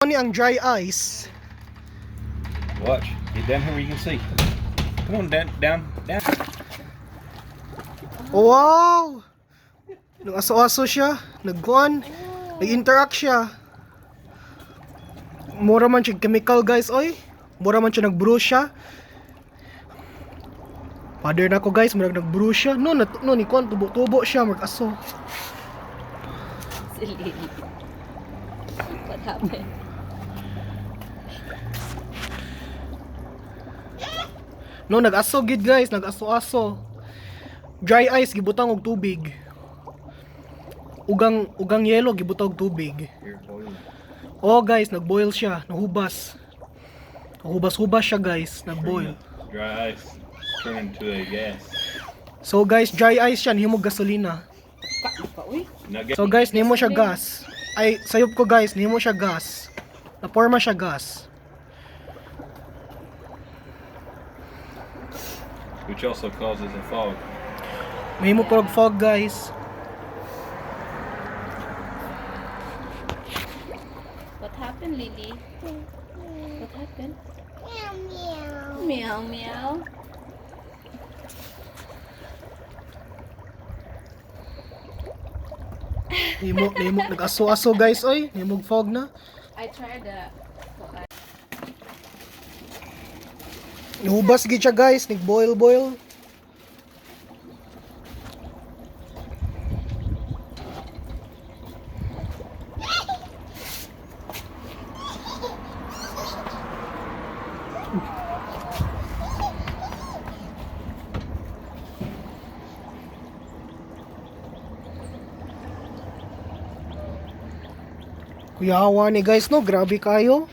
Ni ang dry ice. Watch. Get down here where you can see. Come on, down. Wow! Nag-aso-aso siya. Nagkuhan. Nag-interact siya. Mura man siya chemical, guys, oy. Mura man siya nag-brew siya. Father na ko, guys, murag nag-brew siya. No, ni kuhan, tubo-tubo siya, mag-aso. Silly. What happened? No, nag-aso gid, guys, nag-aso-aso. Dry ice gibutang og tubig. Ugang yelo gibutang og tubig. Oh, guys, nag-boil siya, nahubas. Nahubas-hubas siya, guys, nag-boil. Dry ice turn into a gas. So, guys, dry ice siya, nihimog gasolina. So, guys, nihimo siya gas. Ay, sayop ko, guys, nihimo siya gas. Naporma siya gas. Which also causes a fog. Mahimo po og fog, guys. What happened, Lily? What happened? Meow meow. Meow meow. Nihimo nag-aso-aso, guys, oy. Nihimog fog na. I tried the. Nahubas gid siya, guys, nag-boil. Kuyawa ni, guys, no, grabe kayo.